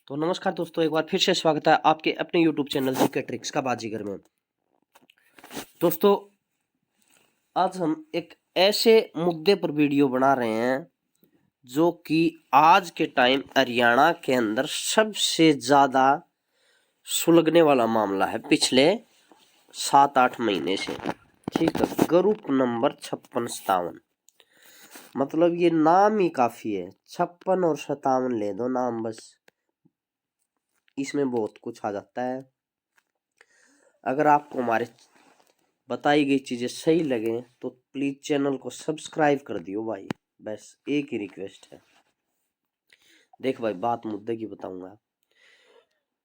तो नमस्कार दोस्तों, एक बार फिर से स्वागत है आपके अपने YouTube चैनल जीके ट्रिक्स का बाजीगर में। दोस्तों, आज हम एक ऐसे मुद्दे पर वीडियो बना रहे हैं जो कि आज के टाइम हरियाणा के अंदर सबसे ज्यादा सुलगने वाला मामला है पिछले 7-8 महीने से। ठीक है, ग्रुप नंबर 5657। मतलब ये नाम ही काफी है, 56 और 57 ले दो नाम, बस इसमें बहुत कुछ आ जाता है। अगर आपको हमारे बताई गई चीजें सही लगे तो प्लीज चैनल को सब्सक्राइब कर दियो भाई, बस एक ही रिक्वेस्ट है। देख भाई, बात मुद्दे की बताऊंगा।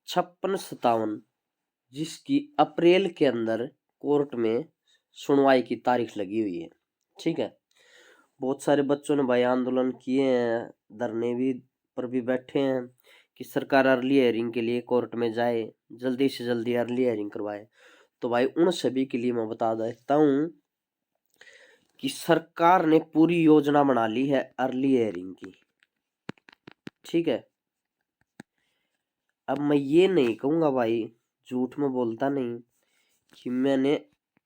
5657 जिसकी अप्रैल के अंदर कोर्ट में सुनवाई की तारीख लगी हुई है। ठीक है, बहुत सारे बच्चों ने भाई आंदोलन किए हैं, धरने भी पर भी बैठे हैं कि सरकार अर्ली हियरिंग के लिए कोर्ट में जाए, जल्दी से जल्दी अर्ली हियरिंग करवाए। तो भाई उन सभी के लिए मैं बता देता हूँ कि सरकार ने पूरी योजना बना ली है अर्ली हियरिंग की। ठीक है, अब मैं ये नहीं कहूंगा भाई, झूठ में बोलता नहीं कि मैंने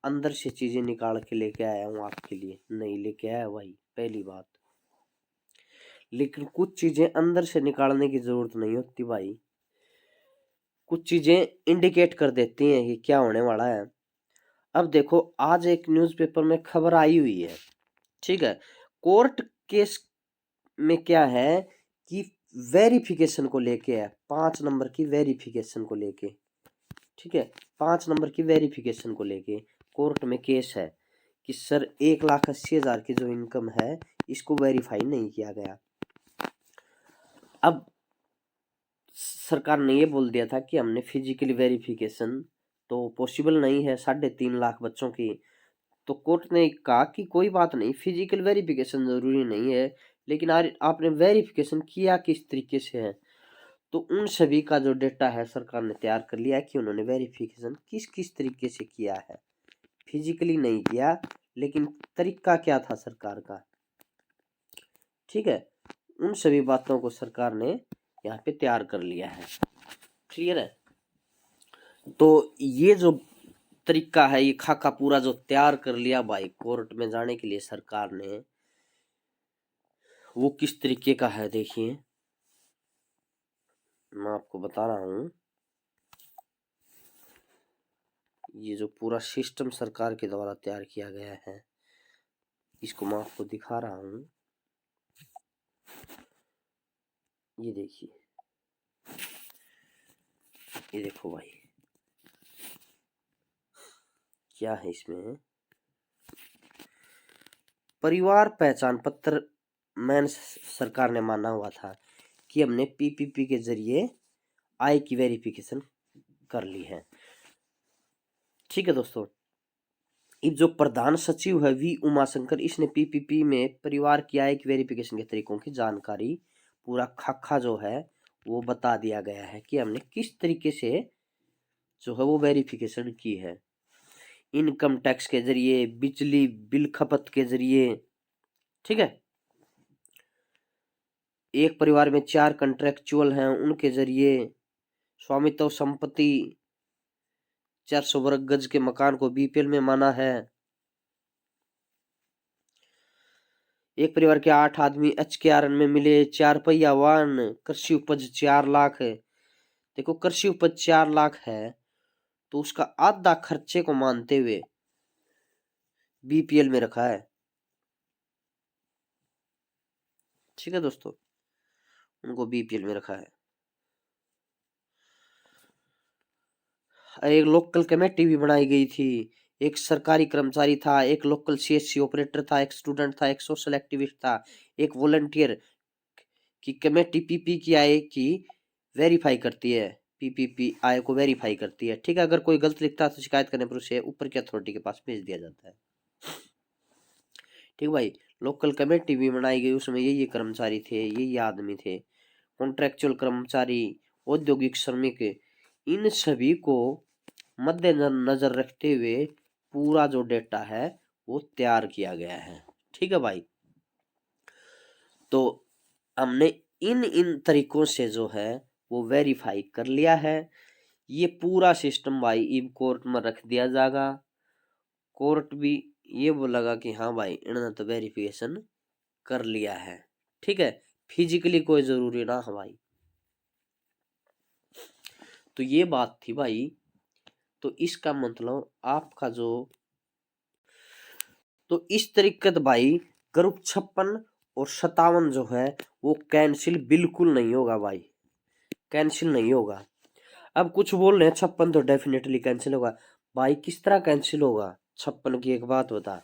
अंदर से चीजें निकाल के लेके आया हूं आपके लिए, नहीं लेके आया भाई, पहली बात। लेकिन कुछ चीजें अंदर से निकालने की जरूरत नहीं होती भाई, कुछ चीजें इंडिकेट कर देती हैं कि क्या होने वाला है। अब देखो, आज एक न्यूज़पेपर में खबर आई हुई है। ठीक है, कोर्ट केस में क्या है कि वेरिफिकेशन को लेके है, 5 नंबर की वेरिफिकेशन को लेके। ठीक है, 5 नंबर की वेरिफिकेशन को लेके कोर्ट में केस है कि सर 1,80,000 की जो इनकम है इसको वेरीफाई नहीं किया गया। अब सरकार ने ये बोल दिया था कि हमने फिजिकली वेरिफिकेशन तो पॉसिबल नहीं है 3.5 लाख बच्चों की। तो कोर्ट ने कहा कि कोई बात नहीं, फिजिकल वेरिफिकेशन जरूरी नहीं है, लेकिन आपने वेरिफिकेशन किया किस तरीके से है। तो उन सभी का जो डेटा है सरकार ने तैयार कर लिया है कि उन्होंने वेरिफिकेशन किस किस तरीके से किया है। फिजिकली नहीं किया, लेकिन तरीका क्या था सरकार का। ठीक है, उन सभी बातों को सरकार ने यहाँ पे तैयार कर लिया है। क्लियर है? तो ये जो तरीका है, ये खाका पूरा जो तैयार कर लिया भाई कोर्ट में जाने के लिए सरकार ने, वो किस तरीके का है देखिए, मैं आपको बता रहा हूं। ये जो पूरा सिस्टम सरकार के द्वारा तैयार किया गया है, इसको मैं आपको दिखा रहा हूं। ये देखिए, ये देखो भाई, क्या है इसमें। परिवार पहचान पत्र मैंने सरकार ने माना हुआ था कि हमने पीपीपी के जरिए आय की वेरिफिकेशन कर ली है। ठीक है दोस्तों, अब जो प्रधान सचिव है वी उमाशंकर, इसने पीपीपी में परिवार की आय की वेरिफिकेशन के तरीकों की जानकारी, पूरा खाका जो है वो बता दिया गया है कि हमने किस तरीके से जो है वो वेरिफिकेशन की है। इनकम टैक्स के जरिए, बिजली बिल खपत के जरिए। ठीक है, एक परिवार में 4 कंट्रेक्चुअल हैं, उनके जरिए। स्वामित्व संपत्ति, 400 वर्ग गज के मकान को बीपीएल में माना है। एक परिवार के 8 आदमी एचकेआरएन में मिले। 4 पहिया वाहन, कृषि उपज 4 लाख है। देखो, कृषि उपज 4 लाख है तो उसका आधा खर्चे को मानते हुए बीपीएल में रखा है। ठीक है दोस्तों, उनको बीपीएल में रखा है। एक लोकल कमेटी भी बनाई गई थी। एक सरकारी कर्मचारी था, एक लोकल सीएससी ऑपरेटर था, एक स्टूडेंट था, एक सोशल एक्टिविस्ट था, एक वॉलंटियर की कमेटी पीपी की आय की वेरीफाई करती है, पीपीपी आय को वेरीफाई करती है। ठीक है, अगर कोई गलत लिखता है तो शिकायत करने पर उसे ऊपर की अथॉरिटी के पास भेज दिया जाता है। ठीक भाई, लोकल कमेटी भी बनाई गई, उसमें ये कर्मचारी थे, ये आदमी थे, कॉन्ट्रेक्चुअल कर्मचारी, औद्योगिक श्रमिक, इन सभी को मद्देनजर रखते हुए पूरा जो डेटा है वो तैयार किया गया है। ठीक है भाई, तो हमने इन तरीकों से जो है वो वेरीफाई कर लिया है। ये पूरा सिस्टम भाई इब कोर्ट में रख दिया जाएगा। कोर्ट भी ये बोलेगा कि हाँ भाई इन्होंने तो वेरिफिकेशन कर लिया है, ठीक है, फिजिकली कोई जरूरी ना है भाई। तो ये बात थी भाई। तो इसका मतलब आपका जो, तो इस तरीके से भाई ग्रुप 56 और 57 जो है वो कैंसिल बिल्कुल नहीं होगा भाई, कैंसिल नहीं होगा। अब कुछ बोल रहे हैं 56 तो डेफिनेटली कैंसिल होगा। भाई किस तरह कैंसिल होगा? 56 की एक बात बता,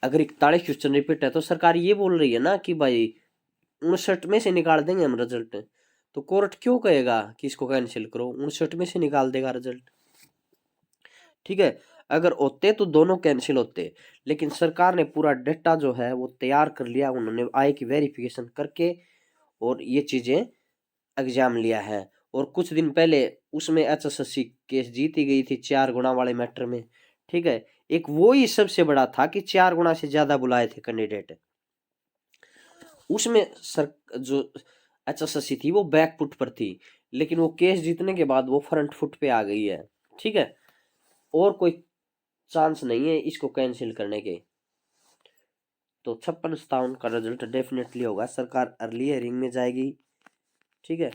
अगर 41 क्वेश्चन रिपीट है तो सरकार ये बोल रही है ना कि भाई 59 में से निकाल देंगे हम रिजल्ट। तो कोर्ट क्यों कहेगा कि इसको कैंसिल करो? 59 में से निकाल देगा रिजल्ट, ठीक है। अगर होते तो दोनों कैंसिल होते, लेकिन सरकार ने पूरा डेटा जो है वो तैयार कर लिया, उन्होंने आय की वेरिफिकेशन करके और ये चीजें एग्जाम लिया है। और कुछ दिन पहले उसमें HSSC केस जीती गई थी 4 गुना वाले मैटर में, ठीक है। एक वो ही सबसे बड़ा था कि 4 गुना से ज्यादा बुलाए थे कैंडिडेट। उसमें सर जो HSSC थी वो बैक फुट पर थी, लेकिन वो केस जीतने के बाद वो फ्रंट फुट पे आ गई है, ठीक है। और कोई चांस नहीं है इसको कैंसिल करने के। तो 56-57 का रिजल्ट डेफिनेटली होगा, सरकार अर्ली हियरिंग में जाएगी, ठीक है।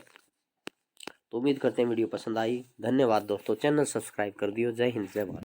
तो उम्मीद करते हैं वीडियो पसंद आई। धन्यवाद दोस्तों, चैनल सब्सक्राइब कर दियो। जय हिंद, जय भारत।